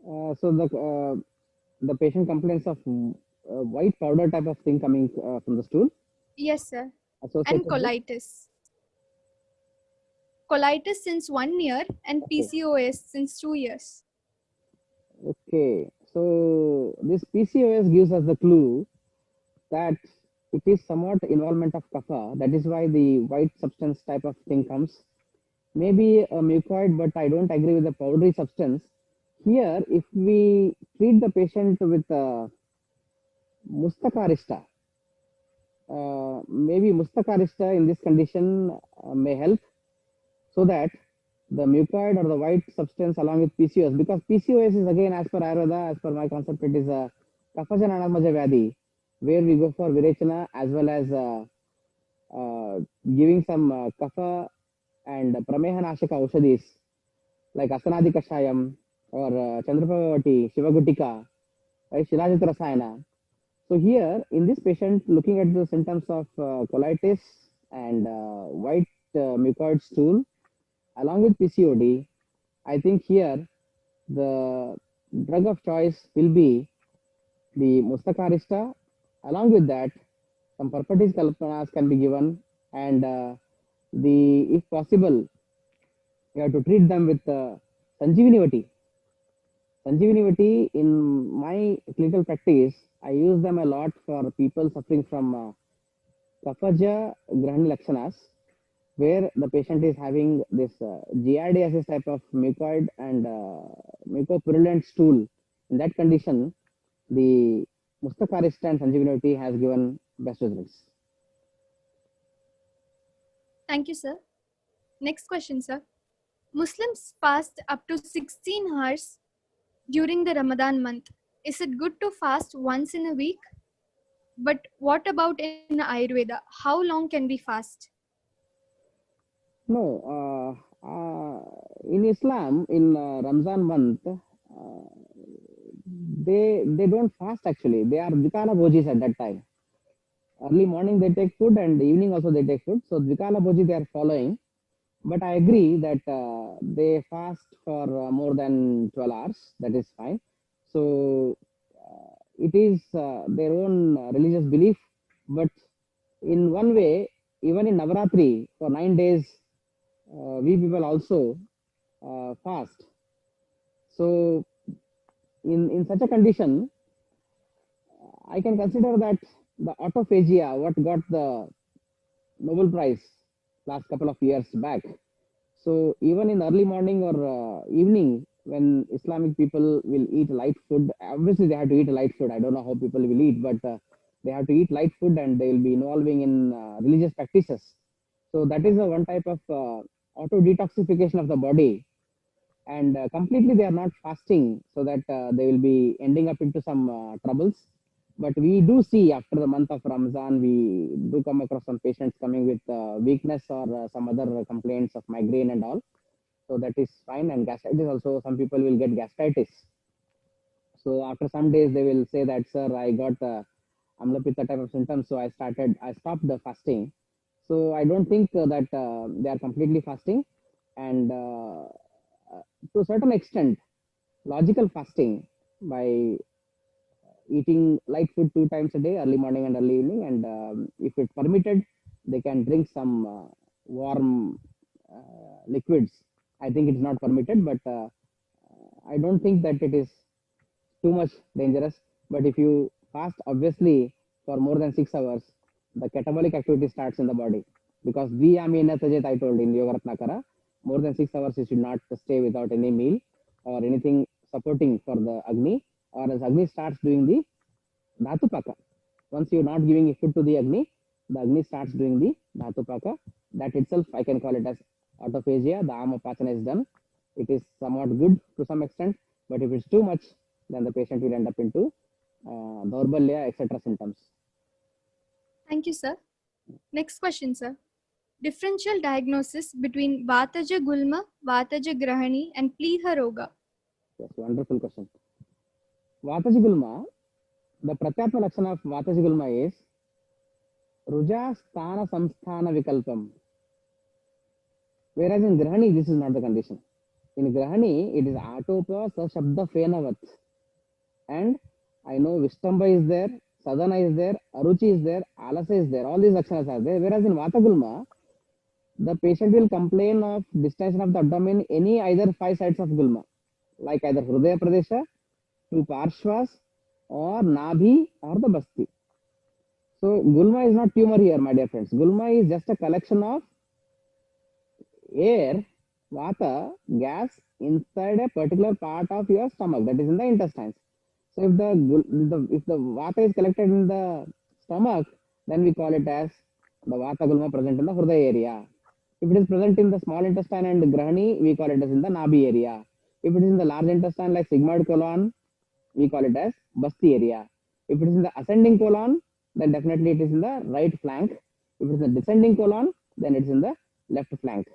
So the patient complains of white powder type of thing coming from the stool Yes, sir. And associated with. colitis. Colitis since 1 year and Okay. PCOS since 2 years. Okay. So this PCOS gives us the clue that it is somewhat involvement of kapha. That is why the white substance type of thing comes. Maybe a mucoid, but I don't agree with the powdery substance. Here, if we treat the patient with mustakarista, maybe mustakarista in this condition may help so that the mucoid or the white substance along with PCOS, because PCOS is again as per Ayurveda, as per my concept, it is a Kafajan Anamaja Vyadhi, where we go for Virechana as well as giving some Kapha and Prameha Nashaka Aushadis like Asanadi Kashayam or Chandrapavati, Shivagutika, right, Shilajit Rasayana. So here in this patient, looking at the symptoms of colitis and white mucoid stool along with PCOD, I think here the drug of choice will be the Mustakarista. Along with that, some Perpetis Kalpanas can be given, and if possible, you have to treat them with Sanjeevani. Sanjeevani, in my clinical practice, I use them a lot for people suffering from Kafaja Grahani Lakshanas, where the patient is having this giardiasis type of mucoid and mucopurulent stool. In that condition, the Mustakarista and Sanjeevani has given best results. Thank you, sir. Next question, sir. Muslims fast up to 16 hours during the Ramadan month. Is it good to fast once in a week? But what about in Ayurveda? How long can we fast? No, in Islam, in Ramzan month, they don't fast actually. They are Dvikala Bhojis at that time. Early morning they take food and evening also they take food. So Dvikala Bhoji they are following. But I agree that they fast for more than 12 hours. That is fine. So it is their own religious belief. But in one way, even in Navaratri for 9 days, we people also fast. So in such a condition, I can consider that the autophagia, what got the Nobel Prize last couple of years back. So even in early morning or evening, when Islamic people will eat light food, obviously they have to eat light food. I don't know how people will eat, but they have to eat light food and they will be involving in religious practices. So that is a one type of auto detoxification of the body, and completely they are not fasting, so that they will be ending up into some troubles. But we do see after the month of Ramzan, we do come across some patients coming with weakness or some other complaints of migraine and all. So that is fine. And gastritis also, some people will get gastritis. So after some days, they will say that, sir, I got amlopita type of symptoms. So I stopped the fasting. So I don't think that they are completely fasting. And to a certain extent, logical fasting by eating light food 2 times a day, early morning and early evening, and if it's permitted, they can drink some warm liquids. I think it's not permitted, but I don't think that it is too much dangerous. But if you fast, obviously, for more than 6 hours, the catabolic activity starts in the body. Because Viyamina Tajet, I told in Yoga Ratnakara, more than 6 hours you should not stay without any meal or anything supporting for the Agni, or as Agni starts doing the Dhatu Paka. Once you're not giving food to the Agni starts doing the Dhatu Paka. That itself, I can call it as autophagia. The Amapachana is done. It is somewhat good to some extent, but if it's too much, then the patient will end up into Daurbalya, etc. symptoms. Thank you, sir. Next question, sir. Differential diagnosis between Vataja Gulma, Vataja Grahani, and Pliha Roga. Yes, wonderful question. Vatajigulma, the Pratyatma Lakshana of Vatajigulma is Ruja Sthana Samsthana Vikalpam. Whereas in Grahani, this is not the condition. In Grahani, it is Atopa Sashabda Fenavat. And I know Vistamba is there, Sadhana is there, Aruchi is there, Alasa is there, all these aksharas are there. Whereas in Vata Gulma, the patient will complain of distension of the abdomen any either 5 sides of Gulma, like either Hrudaya Pradesha, 2 Parshvas, or Nabhi, or the Basti. So Gulma is not tumor here, my dear friends. Gulma is just a collection of air, vata, gas inside a particular part of your stomach, that is in the intestines. So if the vata is collected in the stomach, then we call it as the vata gulma present in the hrudaya area. If it is present in the small intestine and grahani, we call it as in the nabi area. If it is in the large intestine like sigmoid colon, we call it as basti area. If it is in the ascending colon, then definitely it is in the right flank. If it is in the descending colon, then it is in the left flank.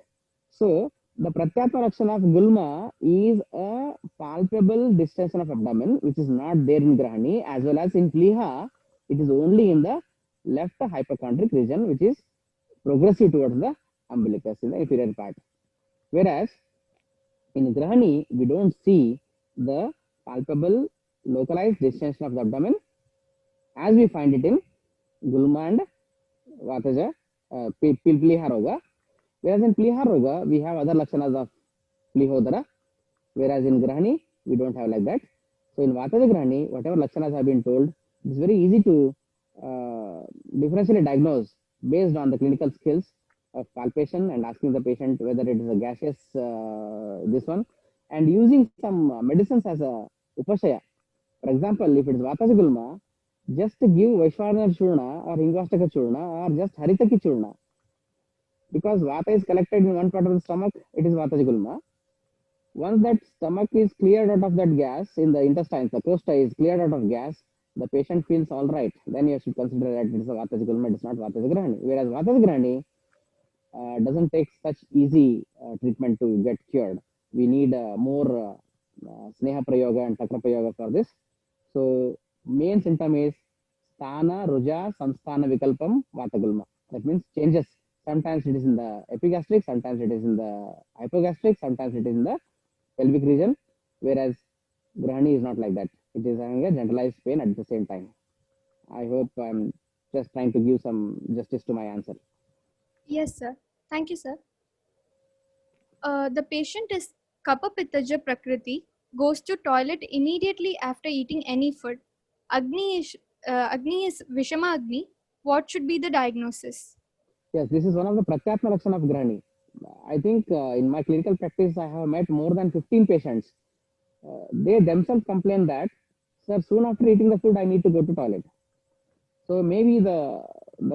So the Pratyatma Lakshana of Gulma is a palpable distension of abdomen, which is not there in Grahani, as well as in Pliha, it is only in the left hypochondric region, which is progressive towards the umbilicus in the inferior part. Whereas in Grahani, we don't see the palpable localized distension of the abdomen as we find it in Gulma and Vataja, Pliha Roga. Whereas in Pliha Roga, we have other lakshanas of Plihodara, whereas in Grahani, we don't have like that. So in Vataja Grahani, whatever lakshanas have been told, it's very easy to differentially diagnose based on the clinical skills of palpation and asking the patient whether it is a gaseous this one, and using some medicines as a upashaya. For example, if it is Vataja Gulma, just give Vaishvarna Churna or Hingvastaka Churna or just Haritaki Churna. Because vata is collected in one part of the stomach, it is vata gulma. Once that stomach is cleared out of that gas in the intestines, the costa is cleared out of gas, the patient feels all right. Then you should consider that it is a vata gulma, it is not vata grahani. Whereas vata grahani doesn't take such easy treatment to get cured. We need more sneha prayoga and takra prayoga for this. So main symptom is sthana ruja samsthana vikalpam vata gulma. That means changes. Sometimes it is in the epigastric, sometimes it is in the hypogastric, sometimes it is in the pelvic region, whereas Grahani is not like that. It is having a generalized pain at the same time. I hope I'm just trying to give some justice to my answer. Yes, sir. Thank you, sir. The patient is Kapapittaja Prakriti, goes to toilet immediately after eating any food. Agni is Vishama Agni. What should be the diagnosis? Yes, this is one of the Pratyatma Lakshana of Grahani. I think in my clinical practice, I have met more than 15 patients. They themselves complain that, sir, soon after eating the food, I need to go to toilet. So maybe the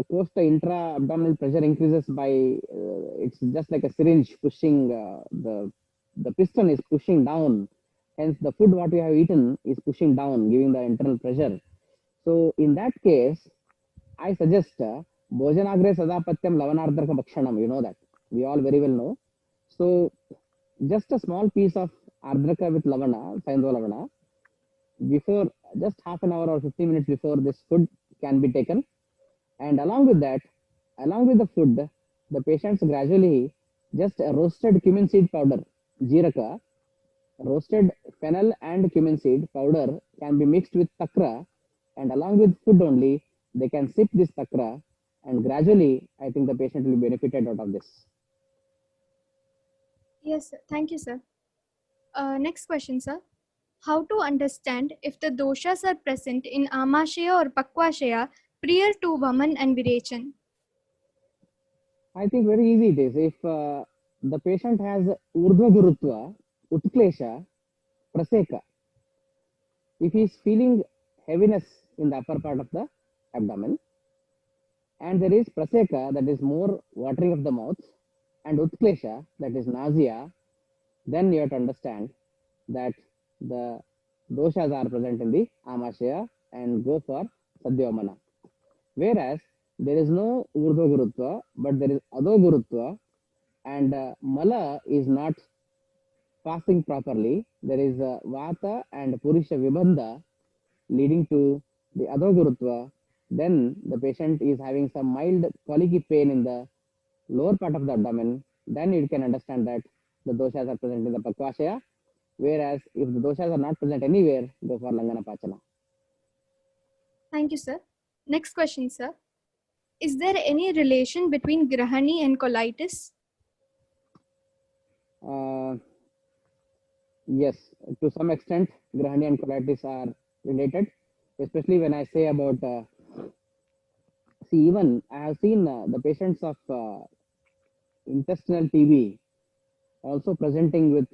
costa intra abdominal pressure increases by it's just like a syringe pushing the piston is pushing down. Hence, the food what we have eaten is pushing down, giving the internal pressure. So in that case, I suggest Bhojanagre Sadapatyam Lavanardraka Bhakshanam. You know that. We all very well know. So just a small piece of Ardraka with Lavana, Saindho Lavana, before just half an hour or 15 minutes before this food can be taken. And along with that, along with the food, the patients gradually just a roasted cumin seed powder, Jiraka, roasted fennel and cumin seed powder can be mixed with takra, and along with food only, they can sip this takra, and gradually, I think the patient will be benefited out of this. Yes, sir. Thank you, sir. Next question, sir. How to understand if the doshas are present in Amashaya or Pakvashaya prior to Vaman and Virechan? I think very easy it is. If the patient has Urdhva Gurutva, Utklesha, Praseka, if he is feeling heaviness in the upper part of the abdomen, and there is Praseka, that is more watering of the mouth, and Utklesha, that is nausea, then you have to understand that the doshas are present in the Amashaya and go for Sadhyamana. Whereas there is no Urdhva Gurutva, but there is Adho Gurutva, and Mala is not passing properly. There is Vata and Purusha Vibandha leading to the Adho Gurutva. Then the patient is having some mild colicky pain in the lower part of the abdomen. Then you can understand that the doshas are present in the Pakvashaya. Whereas if the doshas are not present anywhere, go for Langana Pachana. Thank you, sir. Next question, sir. Is there any relation between Grahani and colitis? Yes, to some extent, Grahani and colitis are related, especially when I say about, see, even I have seen the patients of intestinal TB also presenting with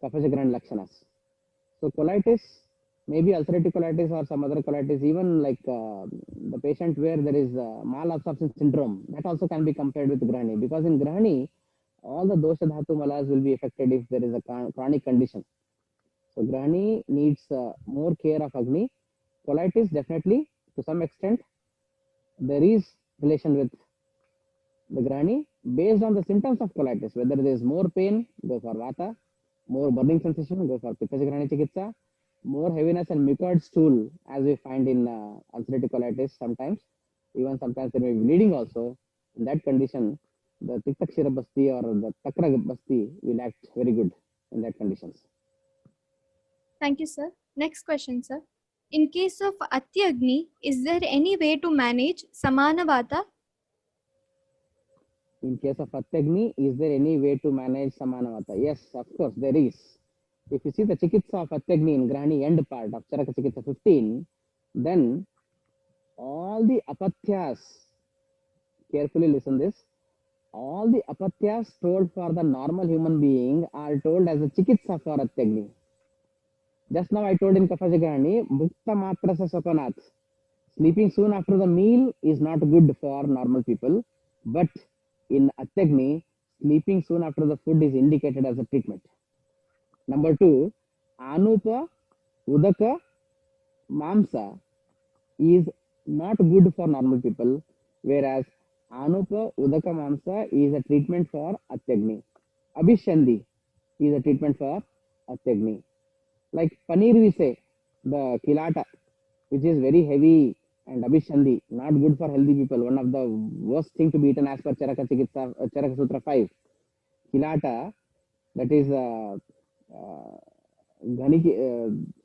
Kapha-Chakran Lakshanas. So colitis, maybe ulcerative colitis or some other colitis, even like the patient where there is malabsorption syndrome, that also can be compared with Grahani, because in Grahani, all the dosha dhatu malas will be affected if there is a chronic condition. So Grahani needs more care of Agni. Colitis, definitely, to some extent, there is relation with the Grahani based on the symptoms of colitis. Whether there is more pain, go for Vata; more burning sensation, go for Pitta Grahani Chikitsa; more heaviness and mucoid stool, as we find in ulcerative colitis sometimes. Even sometimes there may be bleeding also. In that condition, the Tikta Kshira Basti or the Takra Basti will act very good in that conditions. Thank you, sir. Next question, sir. In case of Atyagni, is there any way to manage Samana Vata? In case of Atyagni, is there any way to manage Samanavata? Yes, of course, there is. If you see the Chikitsa of Atyagni in Grahani end part of Charaka Chikitsa 15, then all the Apatyas, carefully listen this, all the Apatyas told for the normal human being are told as a Chikitsa for Atyagni. Just now I told in Kapha Grahani, Mukta Matrasa Sokanath. Sleeping soon after the meal is not good for normal people, but in Atyagni, sleeping soon after the food is indicated as a treatment. Number 2, Anupa, Udaka, Mamsa is not good for normal people, whereas Anupa, Udaka, Mamsa is a treatment for Atyagni. Abhishandi is a treatment for Atyagni. Like paneer, we say, the kilata, which is very heavy and abhishandi, not good for healthy people. One of the worst thing to be eaten as per Charaka Chikitsa, Charaka Sutra 5. Kilata, that is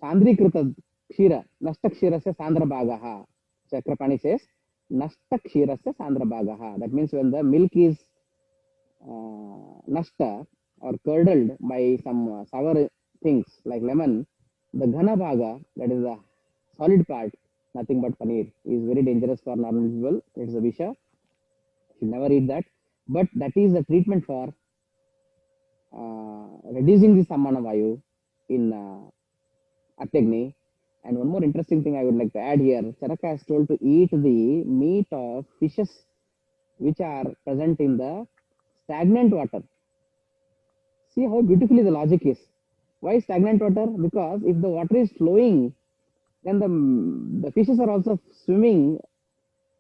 Sandrikrita Kshira, Nasta Kshirasya Sandra Bagaha. Chakrapani says, Nasta Kshirasya Sandra Bagaha. That means when the milk is nasta or curdled by some sour things like lemon, the Ghana Bhaga, that is the solid part, nothing but paneer, is very dangerous for normal people. It's a visha. Should never eat that. But that is the treatment for reducing the Samana Vayu in Atyagni. And one more interesting thing I would like to add here, Charaka is told to eat the meat of fishes which are present in the stagnant water. See how beautifully the logic is. Why stagnant water? Because if the water is flowing, then the fishes are also swimming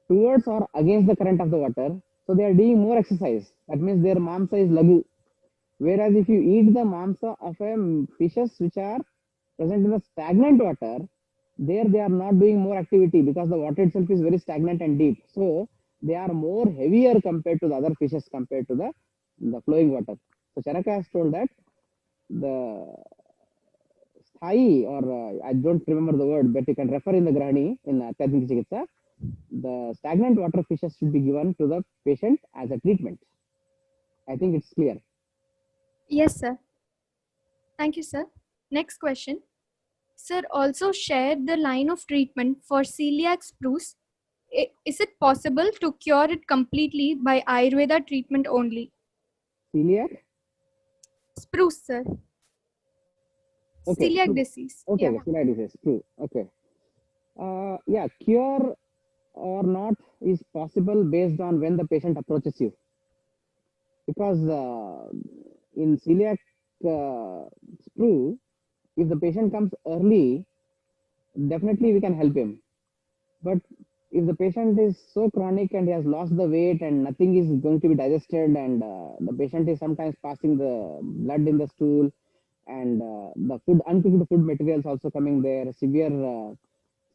towards or against the current of the water. So they are doing more exercise. That means their mamsa is lagu. Whereas if you eat the mamsa of fishes which are present in the stagnant water, there they are not doing more activity because the water itself is very stagnant and deep. So they are more heavier compared to the other fishes compared to the flowing water. So Charaka has told that the sthai, or I don't remember the word, but you can refer in the Grahani in Atyagni Chikitsa, the stagnant water fishes should be given to the patient as a treatment. I think it's clear. Yes, sir. Thank you, sir. Next question. Sir, also share the line of treatment for celiac spruce. Is it possible to cure it completely by Ayurveda treatment only? Celiac? Spruce, sir. Okay. Celiac disease. Okay, Yeah. celiac disease, true. Okay. Yeah, cure or not is possible based on when the patient approaches you. Because in celiac sprue, if the patient comes early, definitely we can help him. But if the patient is so chronic and he has lost the weight and nothing is going to be digested, and the patient is sometimes passing the blood in the stool, and the food, uncooked food materials also coming there, severe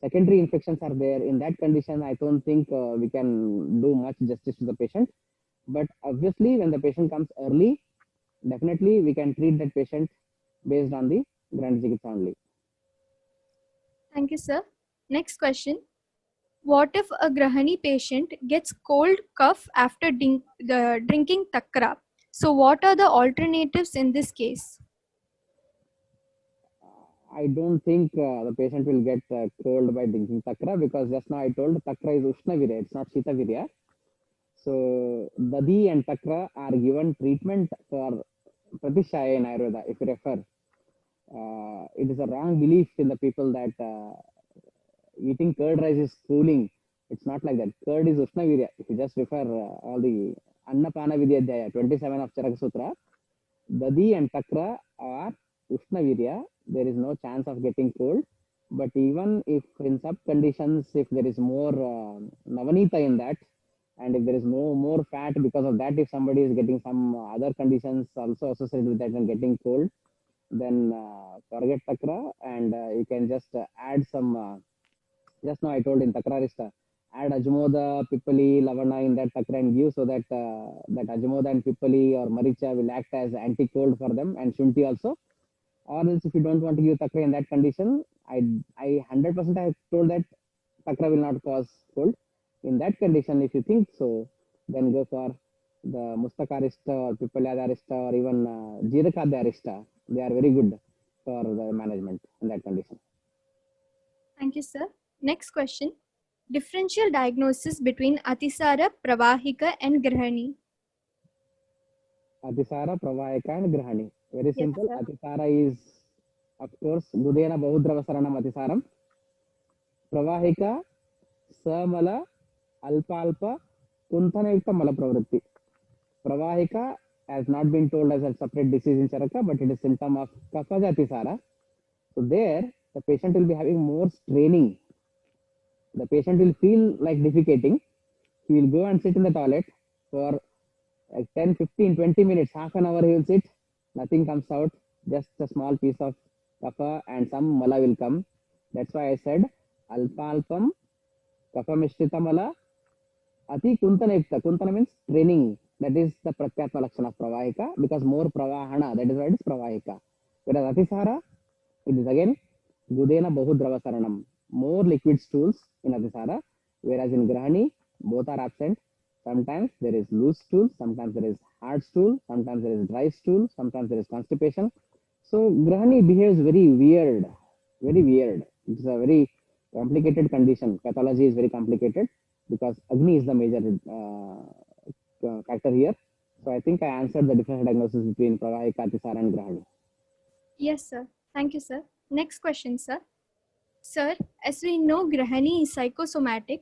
secondary infections are there, in that condition I don't think we can do much justice to the patient. But obviously when the patient comes early, definitely we can treat that patient based on the Grahani Chikitsa only. Thank you, sir. Next question. What if a Grahani patient gets cold cough after drinking takra? So what are the alternatives in this case? I don't think the patient will get cold by drinking takra, because just now I told takra is Ushna Virya, it's not Shita Virya. So Dadi and takra are given treatment for Pratishaya in Ayurveda, if you refer. It is a wrong belief in the people that eating curd rice is cooling. It's not like that. Curd is Ushna Virya. If you just refer all the Annapana Vidyadhyaya, 27 of Charaka Sutra, Dadi and takra are Ushna Virya. There is no chance of getting cold. But even if in sub conditions, if there is more Navanita in that, and if there is no more fat because of that, if somebody is getting some other conditions also associated with that and getting cold, then forget takra, and you can just add some. Just now I told in takrarista, add ajmoda, pippali, lavana in that takra and give, so that that ajmoda and pippali or maricha will act as anti-cold for them, and shunti also. Or else if you don't want to give takra in that condition, I 100% I have told that takra will not cause cold. In that condition, if you think so, then go for the mustakarista or pippaladarista or even jirakadarista. They are very good for the management in that condition. Thank you, sir. Next question. Differential diagnosis between Atisara, Pravahika and Grahani. Atisara, Pravahika and Grahani. Very Yes, simple. sir. Atisara is, of course, Gudena Bahudravasaranam Atisaram. Pravahika, Samala, Alpa, Kuntanayukta Mala Pravritti. Pravahika has not been told as a separate disease in Charaka, but it is symptom of Kafaja Atisara. So there, the patient will be having more straining. The patient will feel like defecating. He will go and sit in the toilet for like 10, 15, 20 minutes, half an hour he will sit, nothing comes out, just a small piece of kapha and some mala will come. That's why I said alpam kapha mishrita mala ati kuntana yukta. Kuntana means training. That is the pratyatma lakshana of pravahika, because more pravahana, that is why it is pravahika. Whereas atisara, it is again gudena bahudrava saranam, more liquid stools in atisara, whereas in grahani both are absent. Sometimes there is loose stool, sometimes there is hard stool, sometimes there is dry stool, sometimes there is constipation. So Grahani behaves very weird, very weird. It's a very complicated condition. Pathology is very complicated because Agni is the major factor here. So I think I answered the differential diagnosis between Pravahika, Atisara and Grahani. Yes, sir. Thank you, sir. Next question, sir. Sir, as we know Grahani is psychosomatic,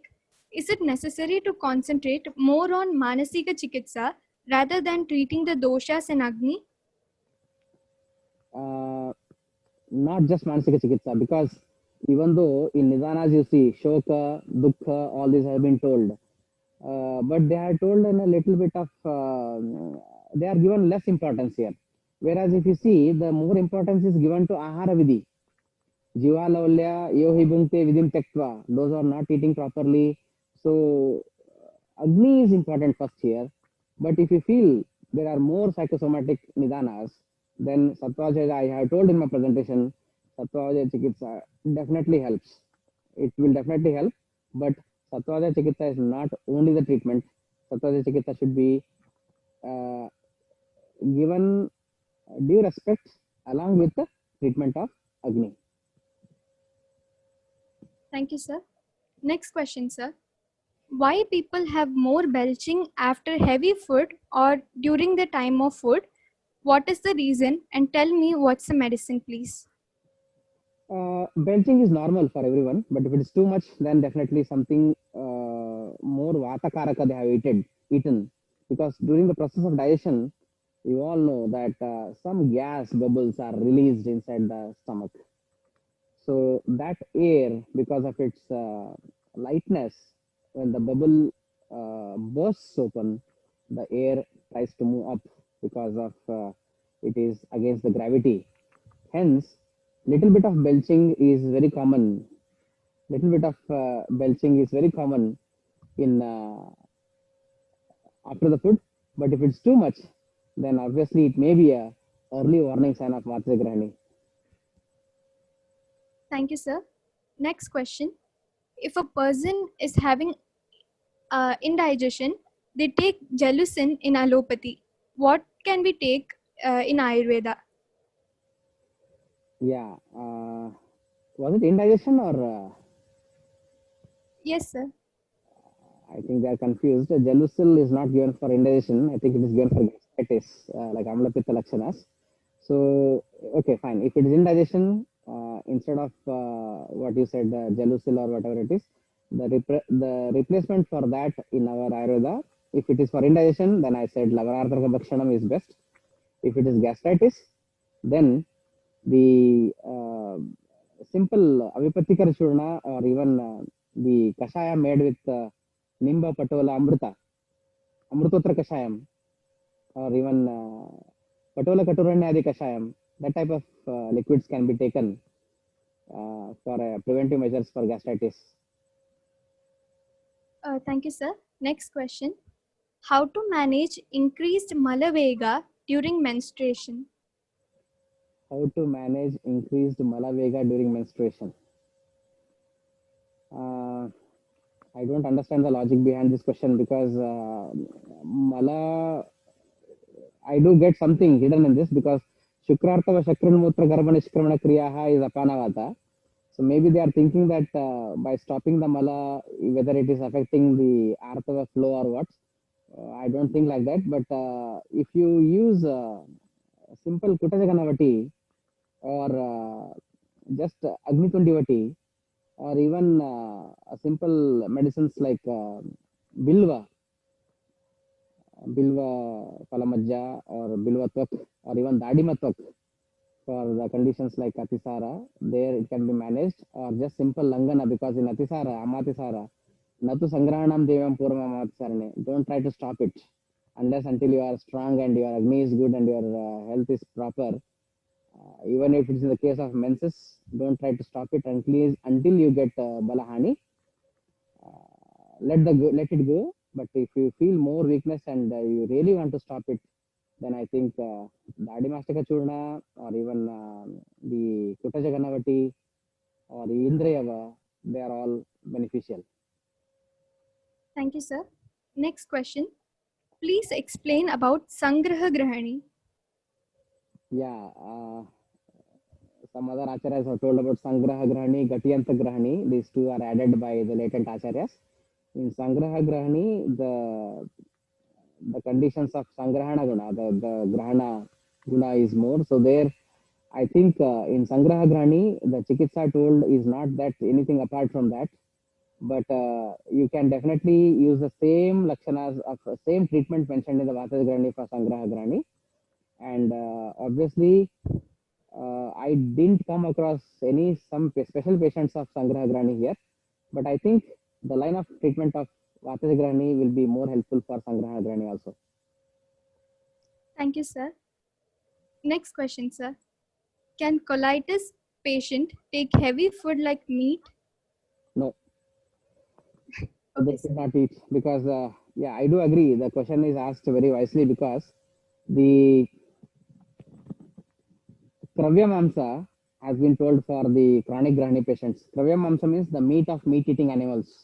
is it necessary to concentrate more on Manasika Chikitsa rather than treating the doshas and Agni? Not just Manasika Chikitsa, because even though in Nidanas you see Shoka, Dukha, all these have been told, but they are told in a little bit of, they are given less importance here. Whereas if you see, the more importance is given to Ahara Vidhi. Jiva Lavalya, Yohi Bhunkte Vidim Tektva, those are not eating properly. So Agni is important first here. But if you feel there are more psychosomatic Nidanas, then Sattvajaya, I have told in my presentation, Sattvajaya Chikitsa definitely helps. It will definitely help, but Sattvajaya Chikitsa is not only the treatment. Sattvajaya Chikitsa should be uh, given due respect along with the treatment of Agni. Thank you, sir. Next question, sir. Why people have more belching after heavy food or during the time of food? What is the reason? And tell me what's the medicine, please. Belching is normal for everyone, but if it is too much, then definitely something more vata karaka they have eaten. Because during the process of digestion, you all know that some gas bubbles are released inside the stomach. So that air, because of its lightness, when the bubble bursts open, the air tries to move up because of it is against the gravity. Hence, little bit of belching is very common. Little bit of belching is very common in after the food. But if it's too much, then obviously it may be a early warning sign of Vata Grahani. Thank you, sir. Next question. If a person is having indigestion, they take gelucin in allopathy. What can we take in Ayurveda? Yeah. Was it indigestion or? Yes, sir. I think they are confused. Gelusil is not given for indigestion. I think it is given for gastritis, like Amlapitta Lakshanas. So, okay, fine. If it is indigestion, instead of what you said, Gelusil or whatever it is, the replacement for that in our Ayurveda, if it is for indigestion, then I said Lavanarthaka Bhakshanam is best. If it is gastritis, then the simple Avipathikar Churna or even the Kashaya made with Nimba Patola Amrutotra Kashayam, or even Patola Katuranyadi Kashayam, that type of liquids can be taken for preventive measures for gastritis. Thank you, sir. Next question. How to manage increased malavega during menstruation? How to manage increased Malavega during menstruation? I don't understand the logic behind this question because Mala, I do get something hidden in this because Shukrartava Shakranmutra Garbha Nishkramana Kriyaha is Apanavata. So maybe they are thinking that by stopping the Mala, whether it is affecting the Artava flow or what, I don't think like that. But if you use simple Kutajaganavati or just Agnitundivati or even simple medicines like Bilva, Bilva Palamajja or Bilva Twak or even Dadima Twak for the conditions like Atisara, there it can be managed or just simple Langana because in Atisara, Amatisara, Natu Sangranam Devam Purma Amatisarane, don't try to stop it unless until you are strong and your Agni is good and your health is proper. Even if it's in the case of menses, don't try to stop it until you get Balahani. Let it go. But if you feel more weakness and you really want to stop it, then I think the Adimastika Churna or even the Kutajaganavati or the Indrayava, they are all beneficial. Thank you, sir. Next question. Please explain about Sangraha Grahani. Yeah, some other acharyas have told about Sangraha Grahani, Gatiyanta Grahani. These two are added by the latent acharyas. In Sangraha Grahani, the conditions of Sangrahana Guna, the Grahana Guna is more. So there, I think in Sangraha Grahani, the Chikitsa told is not that anything apart from that, but you can definitely use the same lakshanas of same treatment mentioned in the Vata Grahani for Sangraha Grahani. And obviously, I didn't come across some special patients of Sangraha Grahani here, but I think the line of treatment of Vata Grahani will be more helpful for Sangraha Grahani also. Thank you, sir. Next question, sir. Can colitis patient take heavy food like meat? No, Okay, they sir. should not eat because, yeah, I do agree. The question is asked very wisely because the Kravya Mamsa has been told for the chronic Grahani patients. Kravya Mamsa means the meat of meat eating animals.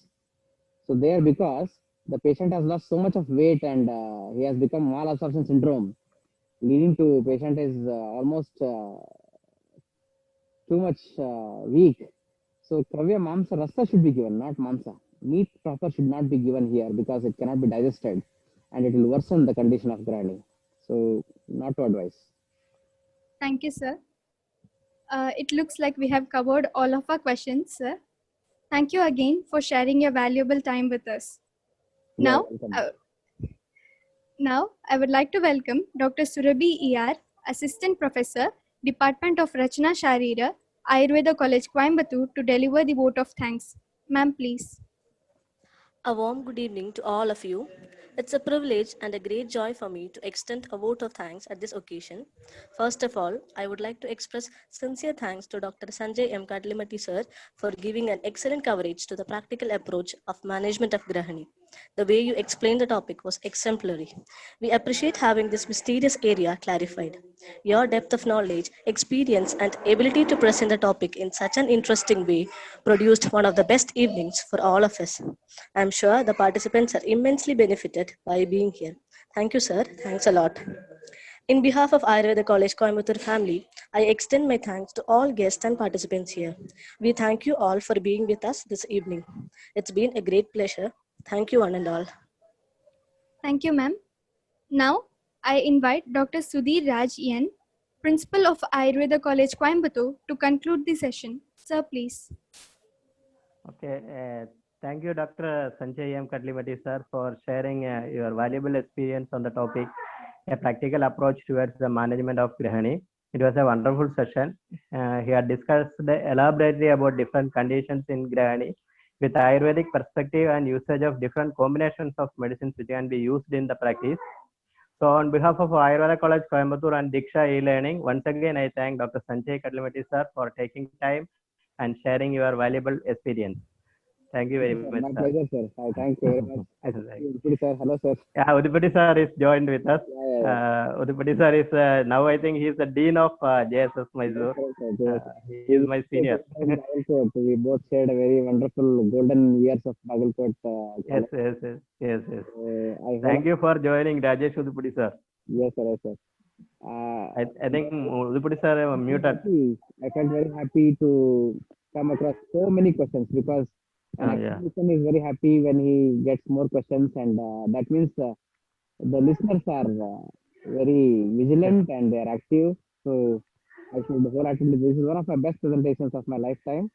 So, there because the patient has lost so much of weight and he has become malabsorption syndrome, leading to patient is almost too much weak. So Kravya Mamsa Rasa should be given, not Mamsa. Meat proper should not be given here because it cannot be digested and it will worsen the condition of Grahani. So not to advise. Thank you, sir. It looks like we have covered all of our questions, sir. Thank you again for sharing your valuable time with us. Yeah, Now, I would like to welcome Dr. Surabhi ER, Assistant Professor, Department of Rachna Sharira, Ayurveda College, Coimbatore, to deliver the vote of thanks. Ma'am, please. A warm good evening to all of you. It's a privilege and a great joy for me to extend a vote of thanks at this occasion. First of all, I would like to express sincere thanks to Dr. Sanjay M. Kadlimati sir for giving an excellent coverage to the practical approach of management of Grahani. The way you explained the topic was exemplary. We appreciate having this mysterious area clarified. Your depth of knowledge, experience, and ability to present the topic in such an interesting way produced one of the best evenings for all of us. I'm sure the participants are immensely benefited by being here. Thank you, sir. Thanks a lot. In behalf of Ayurveda College Coimbatore family, I extend my thanks to all guests and participants here. We thank you all for being with us this evening. It's been a great pleasure. Thank you, one and all. Thank you, ma'am. Now, I invite Dr. Sudhir Raj Ian, Principal of Ayurveda College Coimbatore, to conclude the session. Sir, please. Okay, thank you, Dr. Sanjay M. Kadlimati, sir, for sharing your valuable experience on the topic, a practical approach towards the management of Grihani. It was a wonderful session. He had discussed elaborately about different conditions in Grihani with Ayurvedic perspective and usage of different combinations of medicines which can be used in the practice. So on behalf of Ayurveda College Coimbatore and Diksha e-learning, once again I thank Dr. Sanjay Kadlimati, sir, for taking time and sharing your valuable experience. Thank you very much, My sir. pleasure, sir. I thank you very much. Udupudi sir, hello, sir. Yeah, Udupati sir is joined with us. Yeah. Udupati sir is now I think he is the dean of JSS Mysore. He is my senior. Bagalkot. We both shared a very wonderful golden years of Bagalkot. Yes. Thank you for joining, Rajesh Udupati sir. Yes, sir. Yes, sir. I think Udupati sir muted. I felt very happy to come across so many questions because an Yeah. academician is very happy when he gets more questions, and that means the listeners are very vigilant and they are active. So I should wholeheartedly, this is one of my best presentations of my lifetime.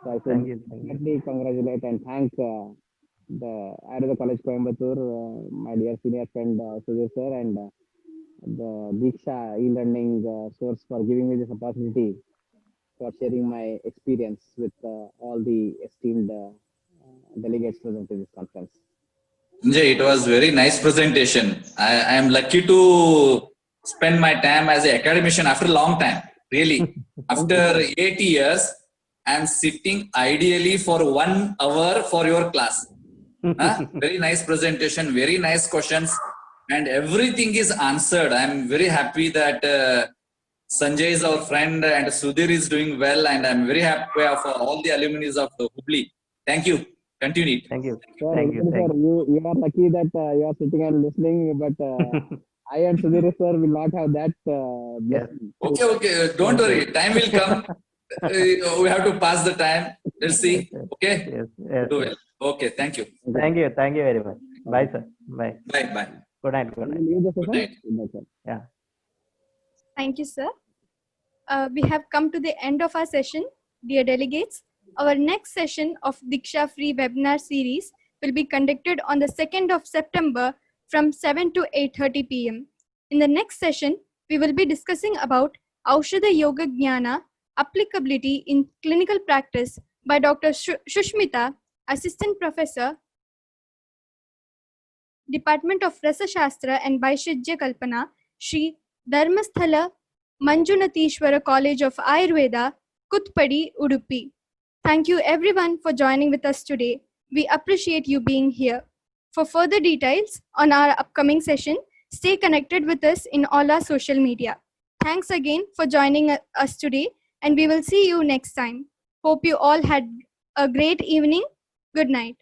So I should Thank you. definitely congratulate and thank the Ayurveda College Coimbatore, my dear senior friend Sudhir sir, and the Diksha e-learning source for giving me this opportunity for sharing my experience with all the esteemed delegates present in this conference. Sanjay, it was very nice presentation. I am lucky to spend my time as an academician after a long time. Really, after 8 years, I am sitting ideally for 1 hour for your class. Very nice presentation, very nice questions, and everything is answered. I am very happy that Sanjay is our friend and Sudhir is doing well, and I am very happy for all the alumni of the Hubli. Thank you. Continue. Thank you. Sir, Thank you. sir, you are lucky that you are sitting and listening, but I and Sudhir sir will not have that blessing. Okay. Don't worry. Time will come. We have to pass the time. Let's see. Okay. Yes. Do well. Okay. Thank you. Thank you very much. Bye, sir. Bye. Bye. Good night. Will you leave the session? Good night. Good night, sir. Yeah. Thank you, sir. We have come to the end of our session. Dear delegates, our next session of Diksha Free webinar series will be conducted on the 2nd of September from 7 to 8:30 p.m. In the next session, we will be discussing about Aushadha Yoga Jnana applicability in clinical practice by Dr. Shushmita, Assistant Professor, Department of Rasa Shastra and Vaishajya Kalpana, Shri Dharmasthala Manjunatishwara College of Ayurveda, Kutpadi, Udupi. Thank you everyone for joining with us today. We appreciate you being here. For further details on our upcoming session, stay connected with us in all our social media. Thanks again for joining us today, and we will see you next time. Hope you all had a great evening. Good night.